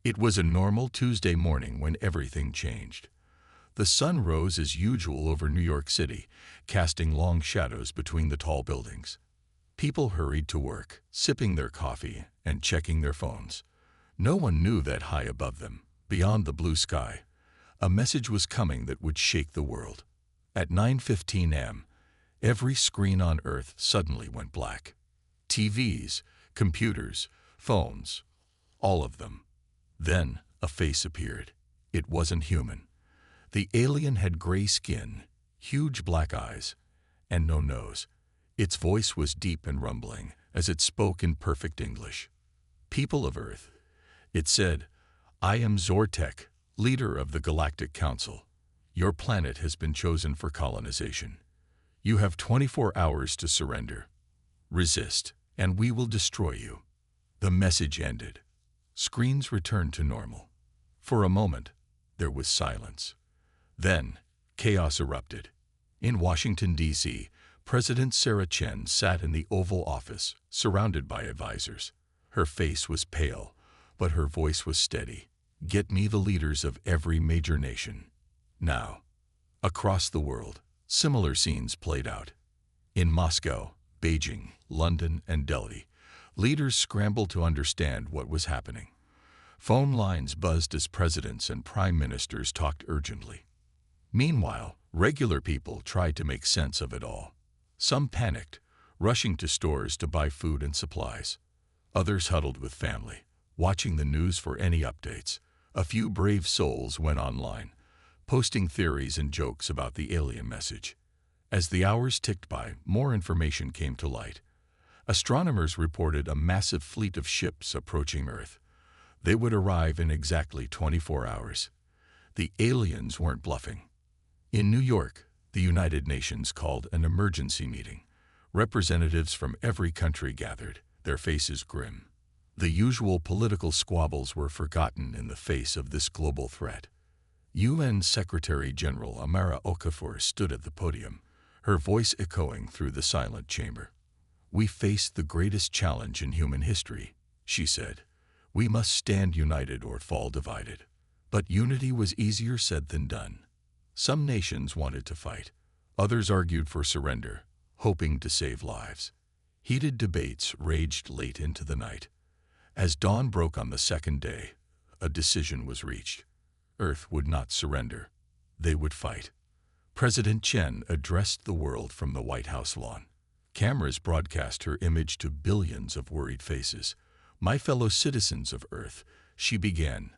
It was a normal Tuesday morning when everything changed. The sun rose as usual over New York City, casting long shadows between the tall buildings. People hurried to work, sipping their coffee and checking their phones. No one knew that high above them, beyond the blue sky, a message was coming that would shake the world. At 9:15 a.m., every screen on Earth suddenly went black. TVs, computers, phones, all of them. Then a face appeared. It wasn't human. The alien had gray skin, huge black eyes, and no nose. Its voice was deep and rumbling as it spoke in perfect English. "People of Earth," it said, "I am Zortek, leader of the Galactic Council. Your planet has been chosen for colonization. You have 24 hours to surrender. Resist, and we will destroy you." The message ended. Screens returned to normal. For a moment, there was silence. Then, chaos erupted. In Washington, D.C., President Sarah Chen sat in the Oval Office, surrounded by advisors. Her face was pale, but her voice was steady. "Get me the leaders of every major nation. Now." Across the world, similar scenes played out. In Moscow, Beijing, London, and Delhi, leaders scrambled to understand what was happening. Phone lines buzzed as presidents and prime ministers talked urgently. Meanwhile, regular people tried to make sense of it all. Some panicked, rushing to stores to buy food and supplies. Others huddled with family, watching the news for any updates. A few brave souls went online, posting theories and jokes about the alien message. As the hours ticked by, more information came to light. Astronomers reported a massive fleet of ships approaching Earth. They would arrive in exactly 24 hours. The aliens weren't bluffing. In New York, the United Nations called an emergency meeting. Representatives from every country gathered, their faces grim. The usual political squabbles were forgotten in the face of this global threat. UN Secretary-General Amara Okafor stood at the podium, her voice echoing through the silent chamber. "We face the greatest challenge in human history," she said. "We must stand united or fall divided." But unity was easier said than done. Some nations wanted to fight. Others argued for surrender, hoping to save lives. Heated debates raged late into the night. As dawn broke on the second day, a decision was reached. Earth would not surrender. They would fight. President Chen addressed the world from the White House lawn. Cameras broadcast her image to billions of worried faces. "My fellow citizens of Earth," she began.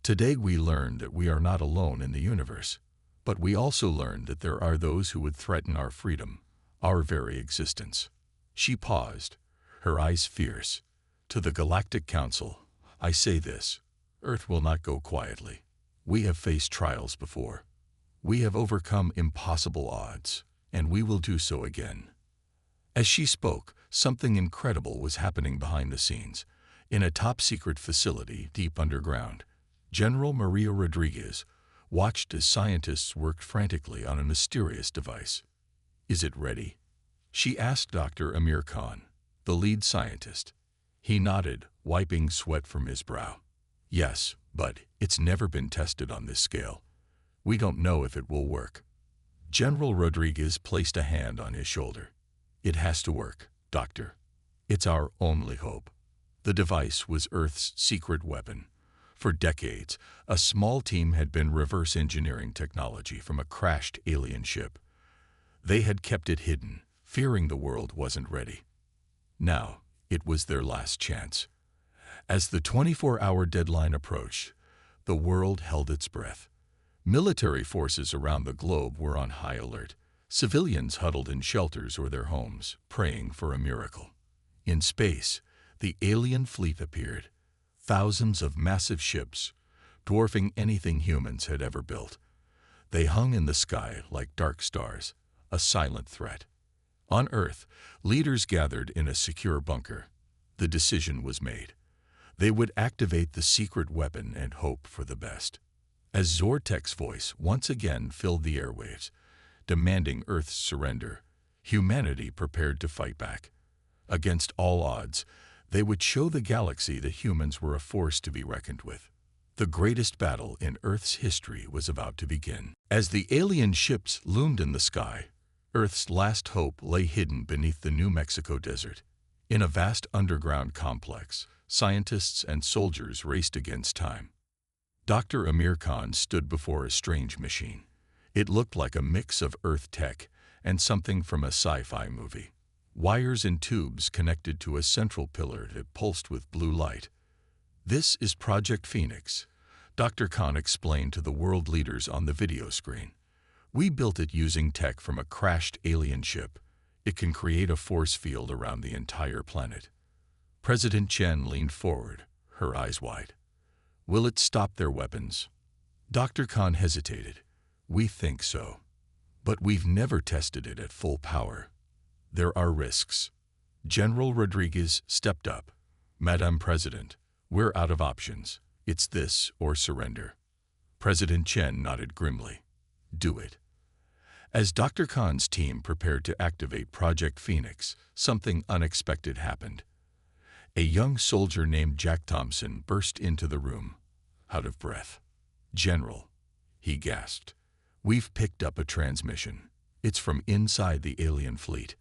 "Today we learned that we are not alone in the universe. But we also learned that there are those who would threaten our freedom, our very existence." She paused, her eyes fierce. "To the Galactic Council, I say this: Earth will not go quietly. We have faced trials before. We have overcome impossible odds, and we will do so again." As she spoke, something incredible was happening behind the scenes. In a top-secret facility deep underground, General Maria Rodriguez watched as scientists worked frantically on a mysterious device. "Is it ready?" she asked Dr. Amir Khan, the lead scientist. He nodded, wiping sweat from his brow. "Yes, but it's never been tested on this scale. We don't know if it will work." General Rodriguez placed a hand on his shoulder. "It has to work, Doctor. It's our only hope." The device was Earth's secret weapon. For decades, a small team had been reverse engineering technology from a crashed alien ship. They had kept it hidden, fearing the world wasn't ready. Now, it was their last chance. As the 24-hour deadline approached, the world held its breath. Military forces around the globe were on high alert. Civilians huddled in shelters or their homes, praying for a miracle. In space, the alien fleet appeared. Thousands of massive ships, dwarfing anything humans had ever built. They hung in the sky like dark stars, a silent threat. On Earth, leaders gathered in a secure bunker. The decision was made. They would activate the secret weapon and hope for the best. As Zortek's voice once again filled the airwaves, demanding Earth's surrender, humanity prepared to fight back. Against all odds, They would show the galaxy that humans were a force to be reckoned with. The greatest battle in Earth's history was about to begin. As the alien ships loomed in the sky, Earth's last hope lay hidden beneath the New Mexico desert. In a vast underground complex, scientists and soldiers raced against time. Dr. Amir Khan stood before a strange machine. It looked like a mix of Earth tech and something from a sci-fi movie. Wires and tubes connected to a central pillar that pulsed with blue light. "This is Project Phoenix," Dr. Khan explained to the world leaders on the video screen. "We built it using tech from a crashed alien ship. It can create a force field around the entire planet." President Chen leaned forward, her eyes wide. "Will it stop their weapons?" Dr. Khan hesitated. "We think so. But we've never tested it at full power. There are risks." General Rodriguez stepped up. "Madam President, we're out of options. It's this or surrender." President Chen nodded grimly. "Do it." As Dr. Khan's team prepared to activate Project Phoenix, something unexpected happened. A young soldier named Jack Thompson burst into the room, out of breath. "General," he gasped, "we've picked up a transmission. It's from inside the alien fleet."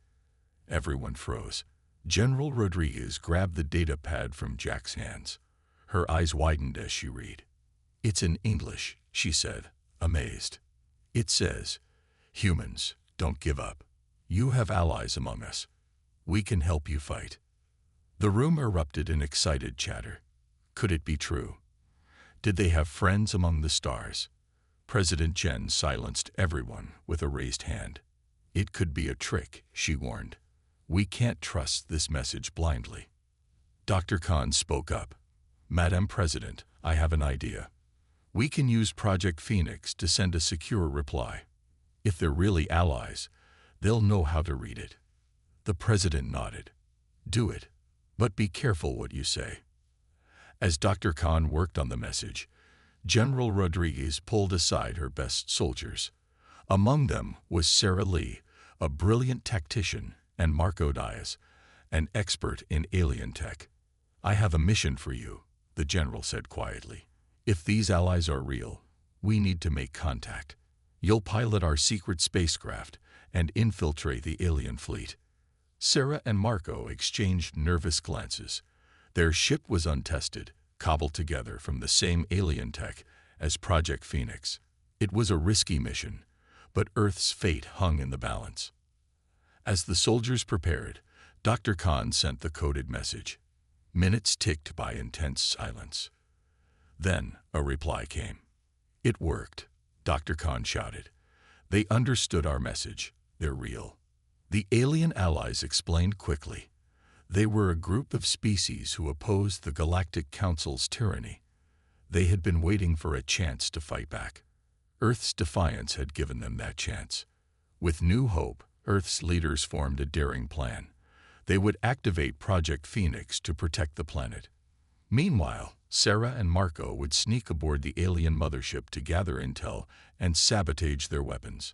Everyone froze. General Rodriguez grabbed the data pad from Jack's hands. Her eyes widened as she read. "It's in English," she said, amazed. "It says, 'Humans, don't give up. You have allies among us. We can help you fight.'" The room erupted in excited chatter. Could it be true? Did they have friends among the stars? President Chen silenced everyone with a raised hand. "It could be a trick," she warned. "We can't trust this message blindly." Dr. Khan spoke up. "Madam President, I have an idea. We can use Project Phoenix to send a secure reply. If they're really allies, they'll know how to read it." The president nodded. "Do it, but be careful what you say." As Dr. Khan worked on the message, General Rodriguez pulled aside her best soldiers. Among them was Sarah Lee, a brilliant tactician, and Marco Diaz, an expert in alien tech. "I have a mission for you," the general said quietly. "If these allies are real, we need to make contact. You'll pilot our secret spacecraft and infiltrate the alien fleet." Sarah and Marco exchanged nervous glances. Their ship was untested, cobbled together from the same alien tech as Project Phoenix. It was a risky mission, but Earth's fate hung in the balance. As the soldiers prepared, Dr. Khan sent the coded message. Minutes ticked by intense silence. Then a reply came. "It worked," Dr. Khan shouted. "They understood our message. They're real." The alien allies explained quickly. They were a group of species who opposed the Galactic Council's tyranny. They had been waiting for a chance to fight back. Earth's defiance had given them that chance. With new hope, Earth's leaders formed a daring plan. They would activate Project Phoenix to protect the planet. Meanwhile, Sarah and Marco would sneak aboard the alien mothership to gather intel and sabotage their weapons.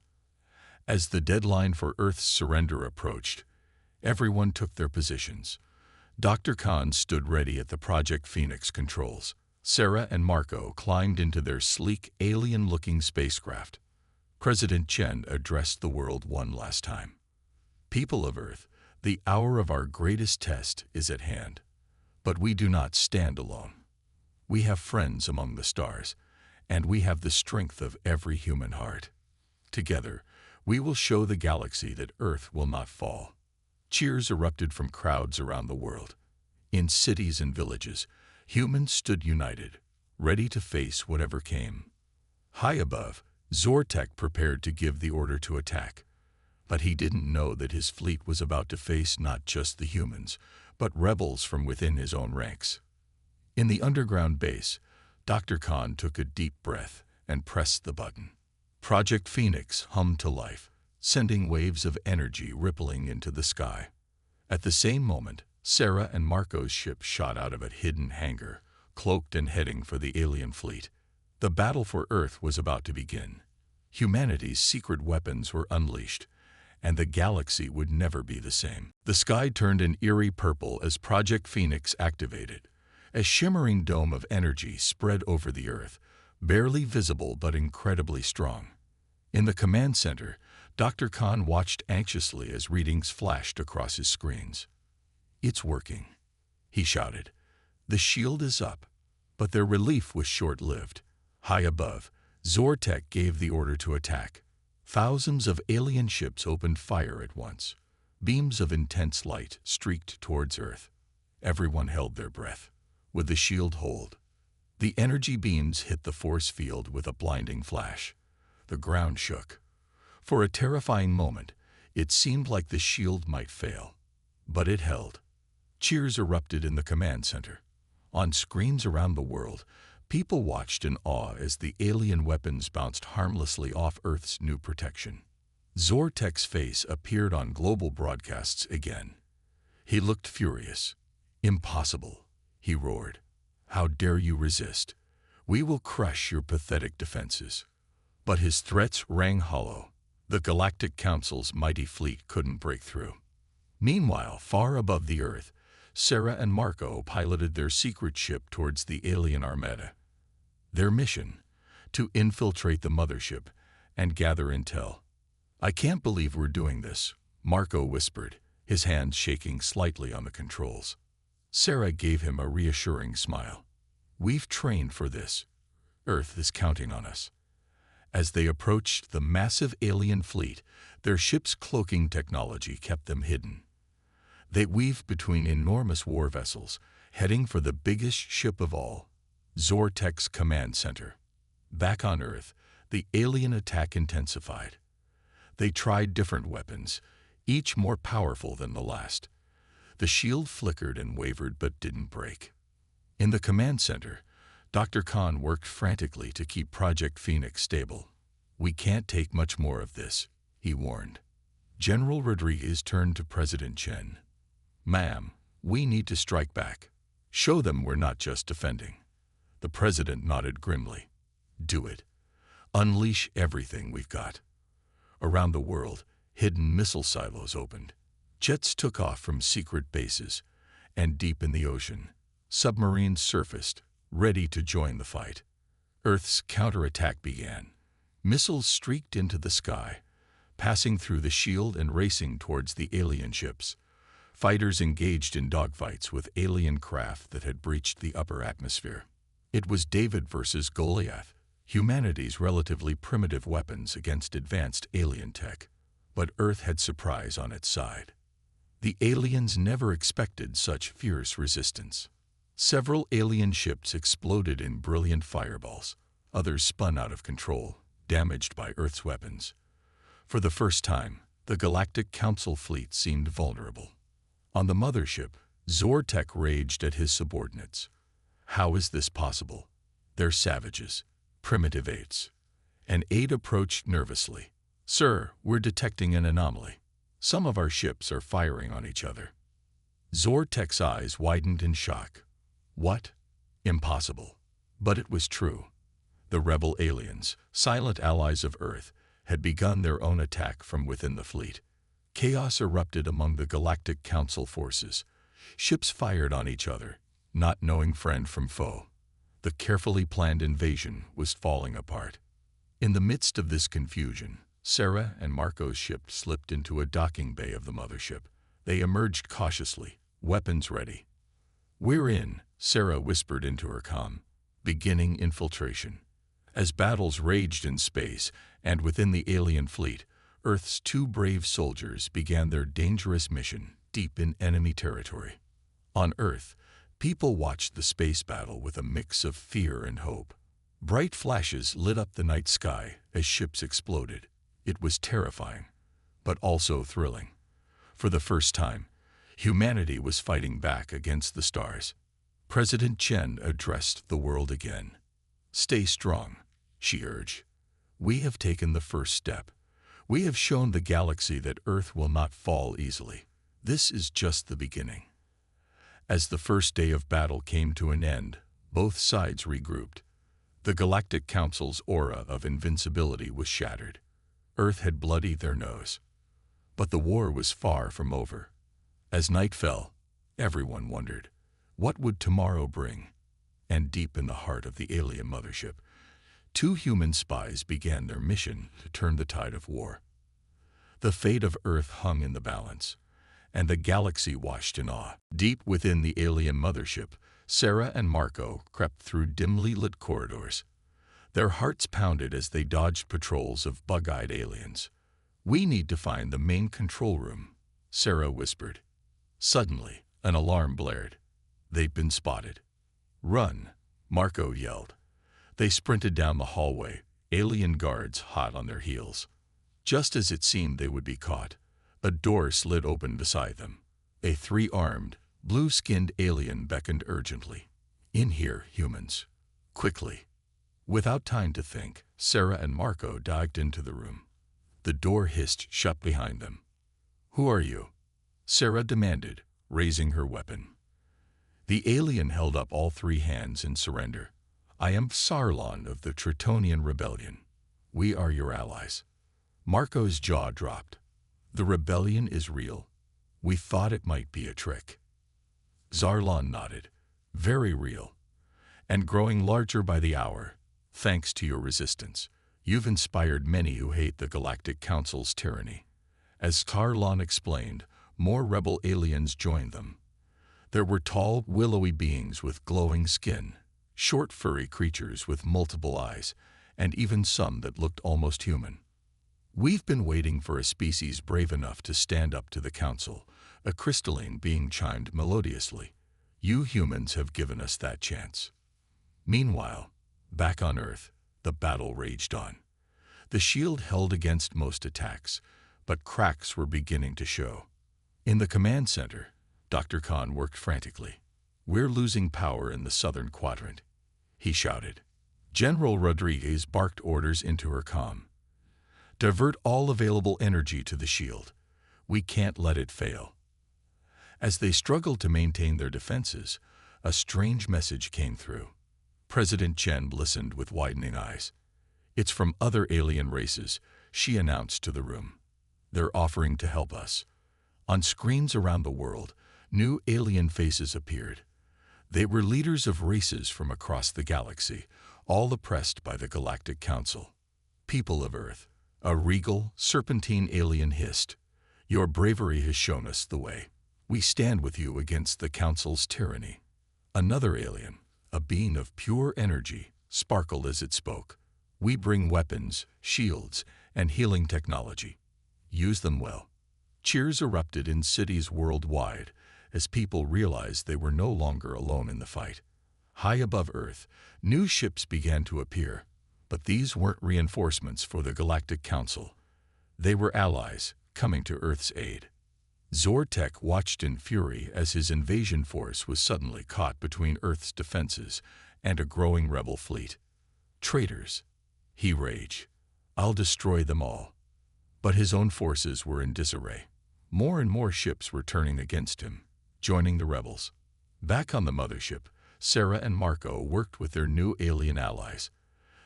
As the deadline for Earth's surrender approached, everyone took their positions. Dr. Khan stood ready at the Project Phoenix controls. Sarah and Marco climbed into their sleek, alien-looking spacecraft. President Chen addressed the world one last time. "People of Earth, the hour of our greatest test is at hand. But we do not stand alone. We have friends among the stars, and we have the strength of every human heart. Together, we will show the galaxy that Earth will not fall." Cheers erupted from crowds around the world. In cities and villages, humans stood united, ready to face whatever came. High above, Zortek prepared to give the order to attack. But he didn't know that his fleet was about to face not just the humans, but rebels from within his own ranks. In the underground base, Dr. Khan took a deep breath and pressed the button. Project Phoenix hummed to life, sending waves of energy rippling into the sky. At the same moment, Sarah and Marco's ship shot out of a hidden hangar, cloaked and heading for the alien fleet. The battle for Earth was about to begin. Humanity's secret weapons were unleashed, and the galaxy would never be the same. The sky turned an eerie purple as Project Phoenix activated. A shimmering dome of energy spread over the Earth, barely visible but incredibly strong. In the command center, Dr. Khan watched anxiously as readings flashed across his screens. "It's working," he shouted. "The shield is up." But their relief was short-lived. High above, Zortek gave the order to attack. Thousands of alien ships opened fire at once. Beams of intense light streaked towards Earth. Everyone held their breath. Would the shield hold? The energy beams hit the force field with a blinding flash. The ground shook. For a terrifying moment, it seemed like the shield might fail. But it held. Cheers erupted in the command center. On screens around the world, people watched in awe as the alien weapons bounced harmlessly off Earth's new protection. Zortek's face appeared on global broadcasts again. He looked furious. "Impossible," he roared. "How dare you resist? We will crush your pathetic defenses." But his threats rang hollow. The Galactic Council's mighty fleet couldn't break through. Meanwhile, far above the Earth, Sarah and Marco piloted their secret ship towards the alien armada. Their mission: to infiltrate the mothership and gather intel. "I can't believe we're doing this," Marco whispered, his hands shaking slightly on the controls. Sarah gave him a reassuring smile. "We've trained for this. Earth is counting on us." As they approached the massive alien fleet, their ship's cloaking technology kept them hidden. They weaved between enormous war vessels, heading for the biggest ship of all, Zortek's command center. Back on Earth, the alien attack intensified. They tried different weapons, each more powerful than the last. The shield flickered and wavered but didn't break. In the command center, Dr. Khan worked frantically to keep Project Phoenix stable. "We can't take much more of this," he warned. General Rodriguez turned to President Chen. "Ma'am, we need to strike back. Show them we're not just defending." The president nodded grimly. "Do it. Unleash everything we've got." Around the world, hidden missile silos opened. Jets took off from secret bases, and deep in the ocean, submarines surfaced, ready to join the fight. Earth's counterattack began. Missiles streaked into the sky, passing through the shield and racing towards the alien ships. Fighters engaged in dogfights with alien craft that had breached the upper atmosphere. It was David versus Goliath, humanity's relatively primitive weapons against advanced alien tech. But Earth had surprise on its side. The aliens never expected such fierce resistance. Several alien ships exploded in brilliant fireballs. Others spun out of control, damaged by Earth's weapons. For the first time, the Galactic Council fleet seemed vulnerable. On the mothership, Zortek raged at his subordinates. "How is this possible? They're savages, primitive apes." An aide approached nervously. "Sir, we're detecting an anomaly. Some of our ships are firing on each other." Zortek's eyes widened in shock. What? Impossible. But it was true. The rebel aliens, silent allies of Earth, had begun their own attack from within the fleet. Chaos erupted among the Galactic Council forces. Ships fired on each other, not knowing friend from foe. The carefully planned invasion was falling apart. In the midst of this confusion, Sarah and Marco's ship slipped into a docking bay of the mothership. They emerged cautiously, weapons ready. "We're in," Sarah whispered into her comm, beginning infiltration. As battles raged in space and within the alien fleet, Earth's two brave soldiers began their dangerous mission deep in enemy territory. On Earth, people watched the space battle with a mix of fear and hope. Bright flashes lit up the night sky as ships exploded. It was terrifying, but also thrilling. For the first time, humanity was fighting back against the stars. President Chen addressed the world again. "Stay strong," she urged. "We have taken the first step. We have shown the galaxy that Earth will not fall easily. This is just the beginning." As the first day of battle came to an end, both sides regrouped. The Galactic Council's aura of invincibility was shattered. Earth had bloodied their nose. But the war was far from over. As night fell, everyone wondered, what would tomorrow bring? And deep in the heart of the alien mothership, two human spies began their mission to turn the tide of war. The fate of Earth hung in the balance, and the galaxy watched in awe. Deep within the alien mothership, Sarah and Marco crept through dimly lit corridors. Their hearts pounded as they dodged patrols of bug-eyed aliens. "We need to find the main control room," Sarah whispered. Suddenly, an alarm blared. "They've been spotted." "Run!" Marco yelled. They sprinted down the hallway, alien guards hot on their heels. Just as it seemed they would be caught, a door slid open beside them. A three-armed, blue-skinned alien beckoned urgently. "In here, humans. Quickly." Without time to think, Sarah and Marco dived into the room. The door hissed shut behind them. "Who are you?" Sarah demanded, raising her weapon. The alien held up all three hands in surrender. "I am Sarlon of the Tritonian Rebellion. We are your allies." Marco's jaw dropped. "The rebellion is real. We thought it might be a trick." Zarlon nodded. "Very real. And growing larger by the hour, thanks to your resistance. You've inspired many who hate the Galactic Council's tyranny." As Sarlon explained, more rebel aliens joined them. There were tall, willowy beings with glowing skin, short, furry creatures with multiple eyes, and even some that looked almost human. "We've been waiting for a species brave enough to stand up to the Council," a crystalline being chimed melodiously. "You humans have given us that chance." Meanwhile, back on Earth, the battle raged on. The shield held against most attacks, but cracks were beginning to show. In the command center, Dr. Khan worked frantically. "We're losing power in the southern quadrant," he shouted. General Rodriguez barked orders into her comm. "Divert all available energy to the shield. We can't let it fail." As they struggled to maintain their defenses, a strange message came through. President Chen listened with widening eyes. "It's from other alien races," she announced to the room. "They're offering to help us." On screens around the world, new alien faces appeared. They were leaders of races from across the galaxy, all oppressed by the Galactic Council. "People of Earth," a regal, serpentine alien hissed, "your bravery has shown us the way. We stand with you against the Council's tyranny." Another alien, a being of pure energy, sparkled as it spoke. "We bring weapons, shields, and healing technology. Use them well." Cheers erupted in cities worldwide as people realized they were no longer alone in the fight. High above Earth, new ships began to appear, but these weren't reinforcements for the Galactic Council. They were allies coming to Earth's aid. Zortek watched in fury as his invasion force was suddenly caught between Earth's defenses and a growing rebel fleet. "Traitors," he raged. "I'll destroy them all." But his own forces were in disarray. More and more ships were turning against him, joining the rebels. Back on the mothership, Sarah and Marco worked with their new alien allies.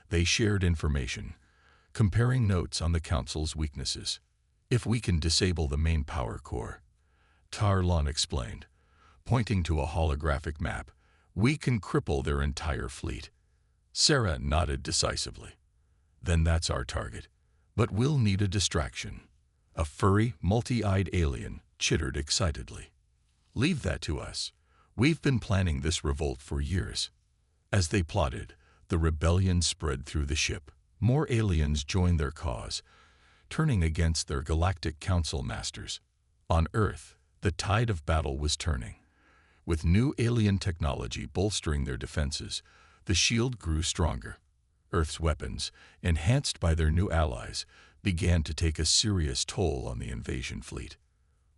They shared information, comparing notes on the Council's weaknesses. "If we can disable the main power core," Tarlon explained, pointing to a holographic map, "we can cripple their entire fleet." Sarah nodded decisively. "Then that's our target. But we'll need a distraction." A furry, multi-eyed alien chittered excitedly. "Leave that to us. We've been planning this revolt for years." As they plotted, the rebellion spread through the ship. More aliens joined their cause, turning against their Galactic Council masters. On Earth, the tide of battle was turning. With new alien technology bolstering their defenses, the shield grew stronger. Earth's weapons, enhanced by their new allies, began to take a serious toll on the invasion fleet.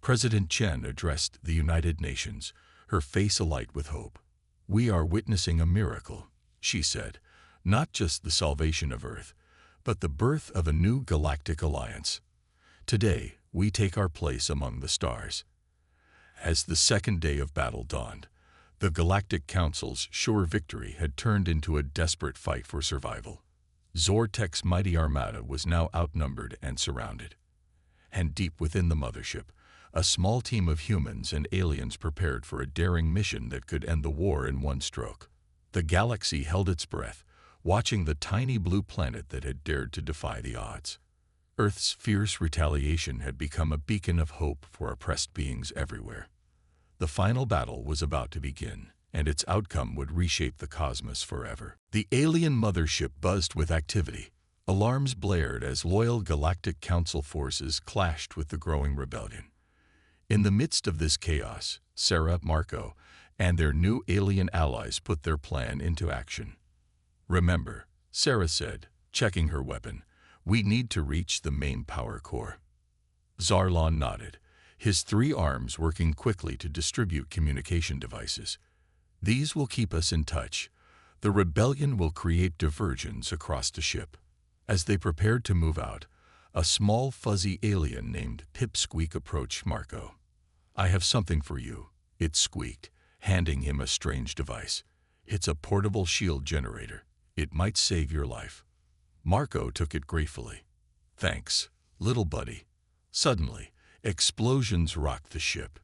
President Chen addressed the United Nations, her face alight with hope. "We are witnessing a miracle," she said, "not just the salvation of Earth, but the birth of a new galactic alliance. Today, we take our place among the stars." As the second day of battle dawned, the Galactic Council's sure victory had turned into a desperate fight for survival. Zortek's mighty armada was now outnumbered and surrounded. And deep within the mothership, a small team of humans and aliens prepared for a daring mission that could end the war in one stroke. The galaxy held its breath, watching the tiny blue planet that had dared to defy the odds. Earth's fierce retaliation had become a beacon of hope for oppressed beings everywhere. The final battle was about to begin, and its outcome would reshape the cosmos forever. The alien mothership buzzed with activity. Alarms blared as loyal Galactic Council forces clashed with the growing rebellion. In the midst of this chaos, Sarah, Marco, and their new alien allies put their plan into action. "Remember," Sarah said, checking her weapon, "we need to reach the main power core." Zarlon nodded, his 3 arms working quickly to distribute communication devices. "These will keep us in touch. The rebellion will create diversions across the ship." As they prepared to move out, a small fuzzy alien named Pipsqueak approached Marco. "I have something for you," it squeaked, handing him a strange device. "It's a portable shield generator. It might save your life." Marco took it gratefully. "Thanks, little buddy." Suddenly, explosions rocked the ship.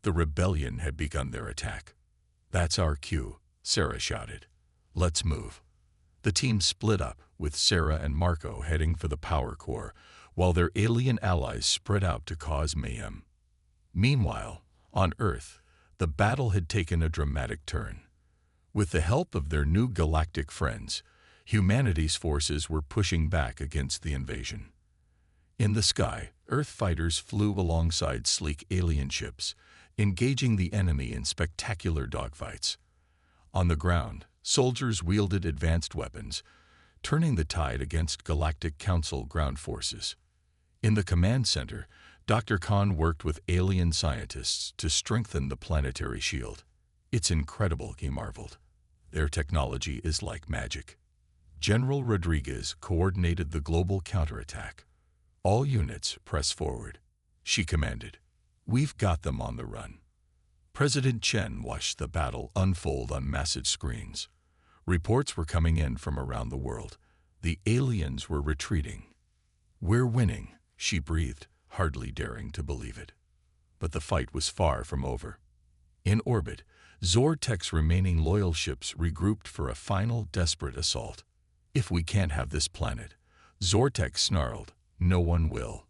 The rebellion had begun their attack. "That's our cue," Sarah shouted. "Let's move." The team split up, with Sarah and Marco heading for the power core, while their alien allies spread out to cause mayhem. Meanwhile, on Earth, the battle had taken a dramatic turn. With the help of their new galactic friends, humanity's forces were pushing back against the invasion. In the sky, Earth fighters flew alongside sleek alien ships, engaging the enemy in spectacular dogfights. On the ground, soldiers wielded advanced weapons, turning the tide against Galactic Council ground forces. In the command center, Dr. Khan worked with alien scientists to strengthen the planetary shield. "It's incredible," he marveled. "Their technology is like magic." General Rodriguez coordinated the global counterattack. "All units, press forward," she commanded. "We've got them on the run." President Chen watched the battle unfold on massive screens. Reports were coming in from around the world. The aliens were retreating. "We're winning," she breathed, hardly daring to believe it. But the fight was far from over. In orbit, Zortek's remaining loyal ships regrouped for a final desperate assault. "If we can't have this planet," Zortek snarled, "no one will."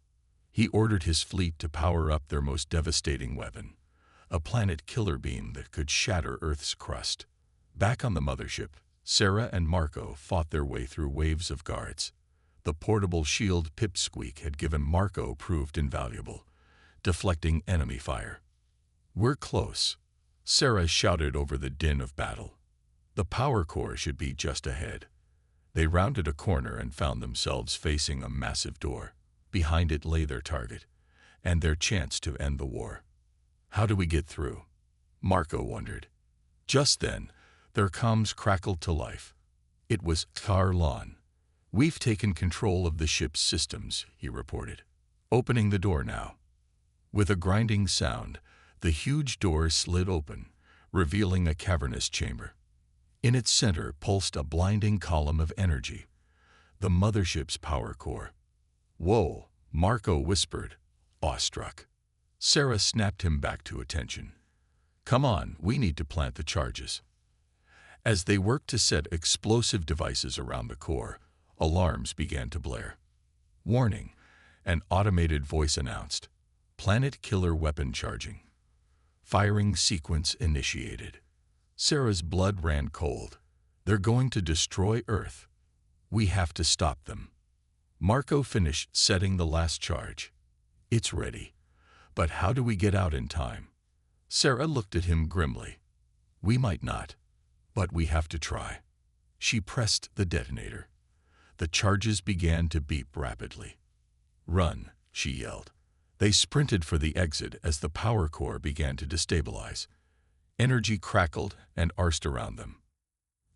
He ordered his fleet to power up their most devastating weapon, a planet killer beam that could shatter Earth's crust. Back on the mothership, Sarah and Marco fought their way through waves of guards. The portable shield Pipsqueak had given Marco proved invaluable, deflecting enemy fire. "We're close," Sarah shouted over the din of battle. "The power core should be just ahead." They rounded a corner and found themselves facing a massive door. Behind it lay their target, and their chance to end the war. "How do we get through?" Marco wondered. Just then, their comms crackled to life. It was Zarlon. "We've taken control of the ship's systems," he reported. "Opening the door now." With a grinding sound, the huge door slid open, revealing a cavernous chamber. In its center pulsed a blinding column of energy, the mothership's power core. "Whoa," Marco whispered, awestruck. Sarah snapped him back to attention. "Come on, we need to plant the charges." As they worked to set explosive devices around the core, alarms began to blare. "Warning," an automated voice announced. "Planet killer weapon charging. Firing sequence initiated." Sarah's blood ran cold. "They're going to destroy Earth. We have to stop them." Marco finished setting the last charge. "It's ready. But how do we get out in time?" Sarah looked at him grimly. "We might not, but we have to try." She pressed the detonator. The charges began to beep rapidly. "Run," she yelled. They sprinted for the exit as the power core began to destabilize. Energy crackled and arced around them.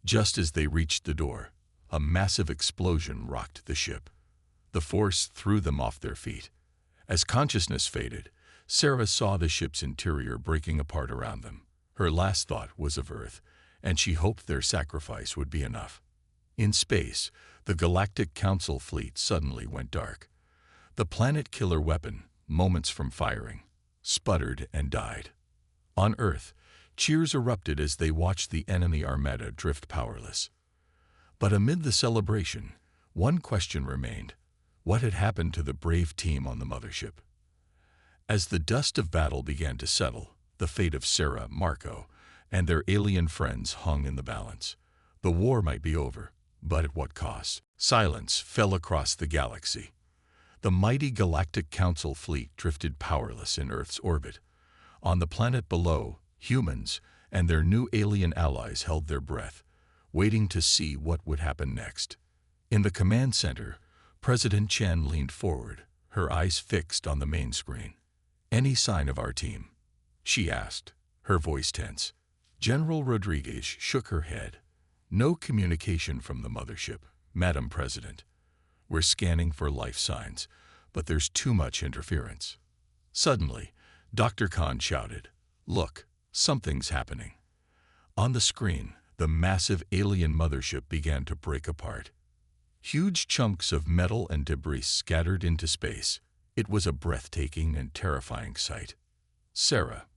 Just as they reached the door, a massive explosion rocked the ship. The force threw them off their feet. As consciousness faded, Sarah saw the ship's interior breaking apart around them. Her last thought was of Earth, and she hoped their sacrifice would be enough. In space, the Galactic Council fleet suddenly went dark. The planet killer weapon, moments from firing, sputtered and died. On Earth, cheers erupted as they watched the enemy armada drift powerless. But amid the celebration, one question remained: what had happened to the brave team on the mothership? As the dust of battle began to settle, the fate of Sarah, Marco, and their alien friends hung in the balance. The war might be over, but at what cost? Silence fell across the galaxy. The mighty Galactic Council fleet drifted powerless in Earth's orbit. On the planet below, humans and their new alien allies held their breath, waiting to see what would happen next. In the command center, President Chen leaned forward, her eyes fixed on the main screen. "Any sign of our team?" she asked, her voice tense. General Rodriguez shook her head. "No communication from the mothership, Madam President. We're scanning for life signs, but there's too much interference." Suddenly, Dr. Khan shouted, "Look, something's happening." On the screen, the massive alien mothership began to break apart. Huge chunks of metal and debris scattered into space. It was a breathtaking and terrifying sight. "Sarah,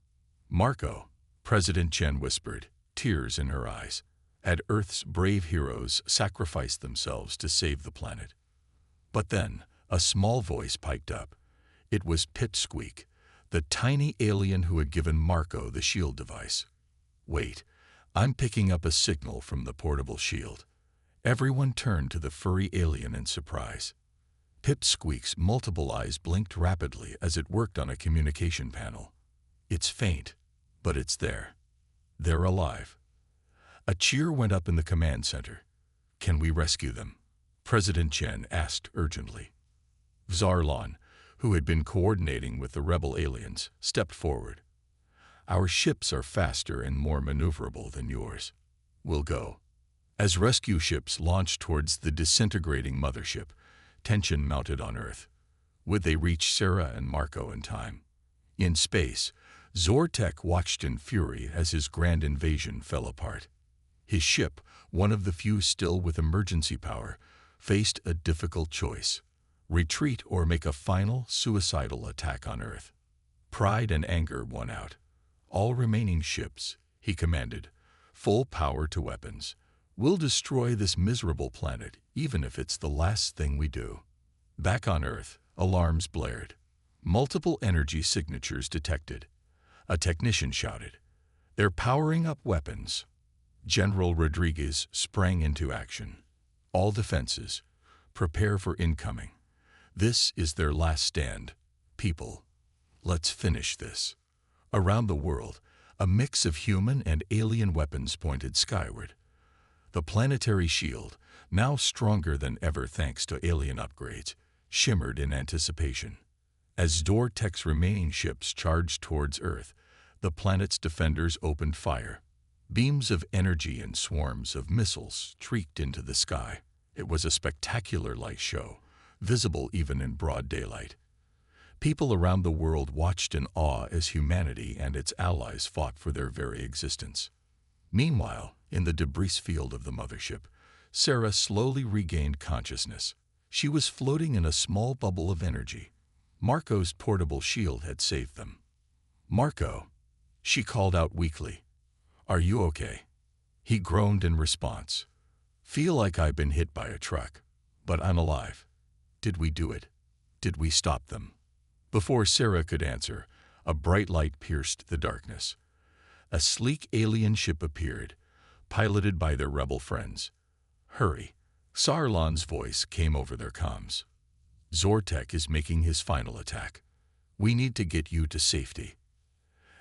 Marco," President Chen whispered, tears in her eyes. "Had Earth's brave heroes sacrificed themselves to save the planet." But then, a small voice piped up. It was Pipsqueak, the tiny alien who had given Marco the shield device. "Wait, I'm picking up a signal from the portable shield." Everyone turned to the furry alien in surprise. Pipsqueak's multiple eyes blinked rapidly as it worked on a communication panel. "It's faint, but it's there. They're alive." A cheer went up in the command center. "Can we rescue them?" President Chen asked urgently. Zarlon, who had been coordinating with the rebel aliens, stepped forward. "Our ships are faster and more maneuverable than yours. We'll go." As rescue ships launched towards the disintegrating mothership, tension mounted on Earth. Would they reach Sarah and Marco in time? In space, Zortek watched in fury as his grand invasion fell apart. His ship, one of the few still with emergency power, faced a difficult choice: retreat or make a final, suicidal attack on Earth. Pride and anger won out. "All remaining ships," he commanded, "full power to weapons. We'll destroy this miserable planet, even if it's the last thing we do." Back on Earth, alarms blared. Multiple energy signatures detected. A technician shouted, "They're powering up weapons." General Rodriguez sprang into action. "All defenses, prepare for incoming. This is their last stand. People, let's finish this." Around the world, a mix of human and alien weapons pointed skyward. The planetary shield, now stronger than ever thanks to alien upgrades, shimmered in anticipation. As Dortek's remaining ships charged towards Earth, the planet's defenders opened fire. Beams of energy and swarms of missiles streaked into the sky. It was a spectacular light show, visible even in broad daylight. People around the world watched in awe as humanity and its allies fought for their very existence. Meanwhile, in the debris field of the mothership, Sarah slowly regained consciousness. She was floating in a small bubble of energy. Marco's portable shield had saved them. "Marco," she called out weakly, "are you okay?" He groaned in response. "Feel like I've been hit by a truck, but I'm alive. Did we do it? Did we stop them?" Before Sarah could answer, a bright light pierced the darkness. A sleek alien ship appeared, piloted by their rebel friends. "Hurry," Sarlon's voice came over their comms. "Zortek is making his final attack. We need to get you to safety."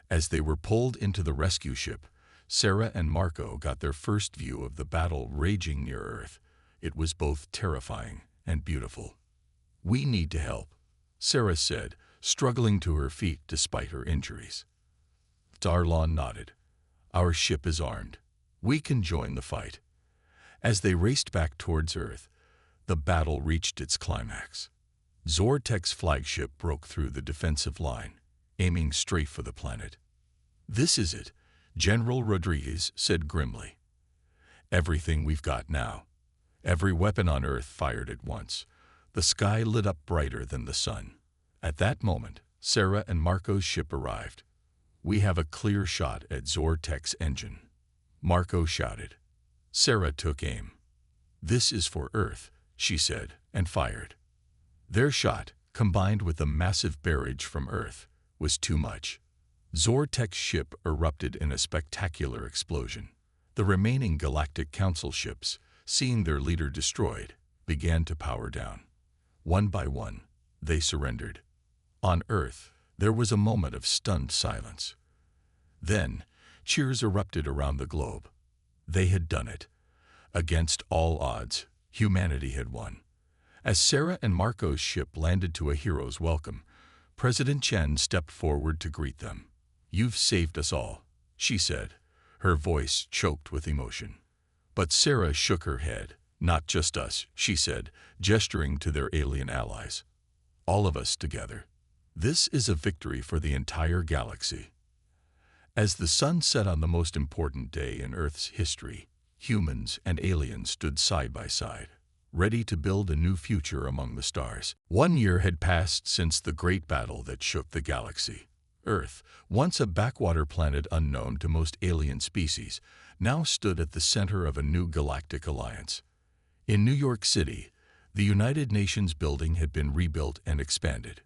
As they were pulled into the rescue ship, Sarah and Marco got their first view of the battle raging near Earth. It was both terrifying and beautiful. "We need to help," Sarah said, struggling to her feet despite her injuries. Darlon nodded. "Our ship is armed. We can join the fight." As they raced back towards Earth, the battle reached its climax. Zortek's flagship broke through the defensive line, aiming straight for the planet. "This is it," General Rodriguez said grimly. "Everything we've got now." Every weapon on Earth fired at once. The sky lit up brighter than the sun. At that moment, Sarah and Marco's ship arrived. "We have a clear shot at Zor-Tech's engine," Marco shouted. Sarah took aim. "This is for Earth," she said, and fired. Their shot, combined with the massive barrage from Earth, was too much. Zor-Tech's ship erupted in a spectacular explosion. The remaining Galactic Council ships, seeing their leader destroyed, began to power down. One by one, they surrendered. On Earth, there was a moment of stunned silence. Then, cheers erupted around the globe. They had done it. Against all odds, humanity had won. As Sarah and Marco's ship landed to a hero's welcome, President Chen stepped forward to greet them. "You've saved us all," she said, her voice choked with emotion. But Sarah shook her head. "Not just us," she said, gesturing to their alien allies. "All of us together. This is a victory for the entire galaxy." As the sun set on the most important day in Earth's history, humans and aliens stood side by side, ready to build a new future among the stars. 1 year had passed since the great battle that shook the galaxy. Earth, once a backwater planet unknown to most alien species, now stood at the center of a new galactic alliance. In New York City, the United Nations building had been rebuilt and expanded.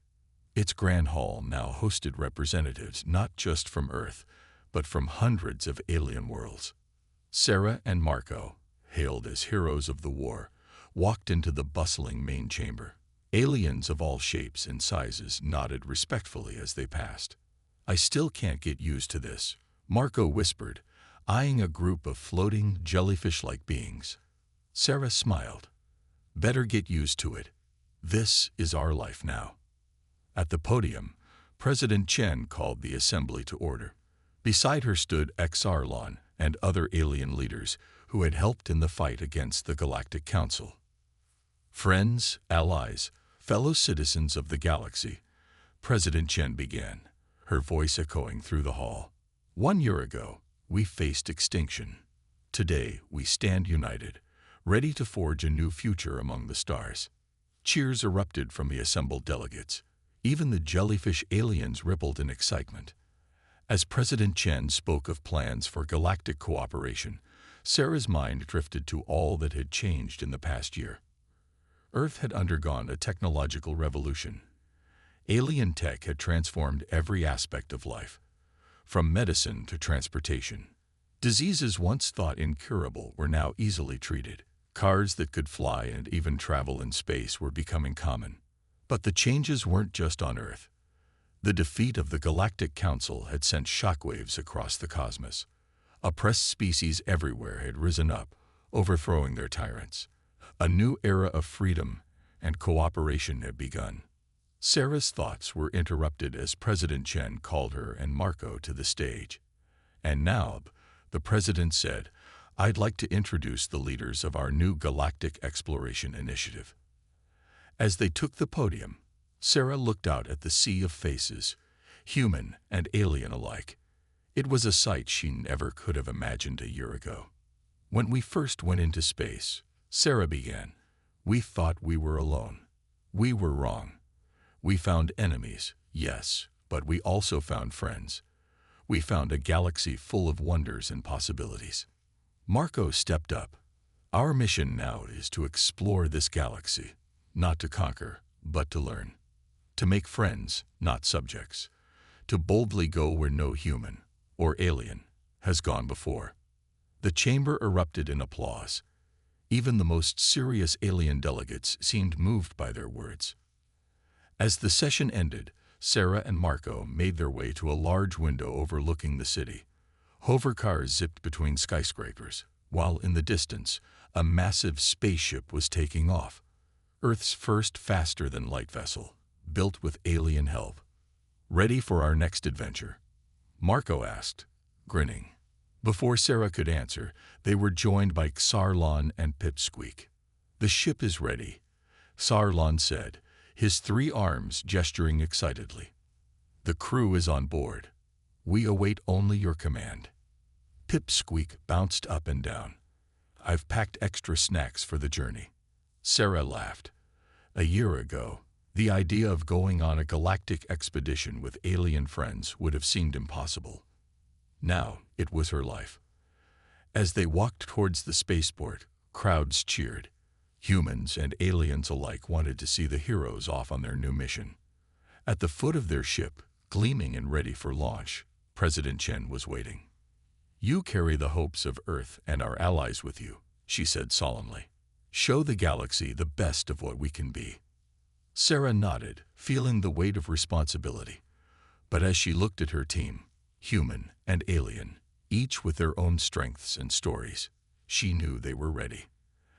Its Grand Hall now hosted representatives not just from Earth, but from hundreds of alien worlds. Sarah and Marco, hailed as heroes of the war, walked into the bustling main chamber. Aliens of all shapes and sizes nodded respectfully as they passed. "I still can't get used to this," Marco whispered, eyeing a group of floating, jellyfish-like beings. Sarah smiled. "Better get used to it. This is our life now." At the podium, President Chen called the assembly to order. Beside her stood Xarlon and other alien leaders who had helped in the fight against the Galactic Council. "Friends, allies, fellow citizens of the galaxy," President Chen began, her voice echoing through the hall. "1 year ago, we faced extinction. Today, we stand united, ready to forge a new future among the stars." Cheers erupted from the assembled delegates. Even the jellyfish aliens rippled in excitement. As President Chen spoke of plans for galactic cooperation, Sarah's mind drifted to all that had changed in the past year. Earth had undergone a technological revolution. Alien tech had transformed every aspect of life, from medicine to transportation. Diseases once thought incurable were now easily treated. Cars that could fly and even travel in space were becoming common. But the changes weren't just on Earth. The defeat of the Galactic Council had sent shockwaves across the cosmos. Oppressed species everywhere had risen up, overthrowing their tyrants. A new era of freedom and cooperation had begun. Sarah's thoughts were interrupted as President Chen called her and Marco to the stage. "And now," the president said, "I'd like to introduce the leaders of our new Galactic Exploration Initiative." As they took the podium, Sarah looked out at the sea of faces, human and alien alike. It was a sight she never could have imagined a year ago. "When we first went into space," Sarah began, "we thought we were alone. We were wrong. We found enemies, yes, but we also found friends. We found a galaxy full of wonders and possibilities." Marco stepped up. "Our mission now is to explore this galaxy, not to conquer, but to learn. To make friends, not subjects. To boldly go where no human, or alien, has gone before." The chamber erupted in applause. Even the most serious alien delegates seemed moved by their words. As the session ended, Sarah and Marco made their way to a large window overlooking the city. Hovercars zipped between skyscrapers, while in the distance, a massive spaceship was taking off. Earth's first faster-than-light vessel, built with alien help. "Ready for our next adventure?" Marco asked, grinning. Before Sarah could answer, they were joined by Xarlon and Pipsqueak. "The ship is ready," Xarlon said, his 3 arms gesturing excitedly. "The crew is on board. We await only your command." Pipsqueak bounced up and down. "I've packed extra snacks for the journey." Sarah laughed. A year ago, the idea of going on a galactic expedition with alien friends would have seemed impossible. Now, it was her life. As they walked towards the spaceport, crowds cheered. Humans and aliens alike wanted to see the heroes off on their new mission. At the foot of their ship, gleaming and ready for launch, President Chen was waiting. "You carry the hopes of Earth and our allies with you," she said solemnly. "Show the galaxy the best of what we can be." Sarah nodded, feeling the weight of responsibility. But as she looked at her team, human and alien, each with their own strengths and stories, she knew they were ready.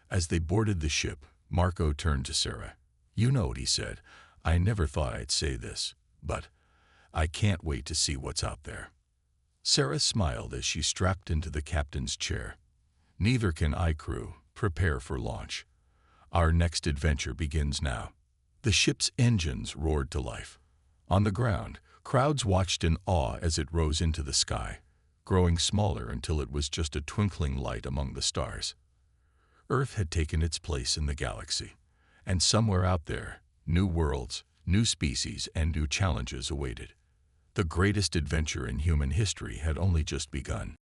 As they boarded the ship, Marco turned to Sarah. "You know," he said, "I never thought I'd say this, but I can't wait to see what's out there." Sarah smiled as she strapped into the captain's chair. "Neither can I, crew. Prepare for launch. Our next adventure begins now." The ship's engines roared to life. On the ground, crowds watched in awe as it rose into the sky, growing smaller until it was just a twinkling light among the stars. Earth had taken its place in the galaxy, and somewhere out there, new worlds, new species, and new challenges awaited. The greatest adventure in human history had only just begun.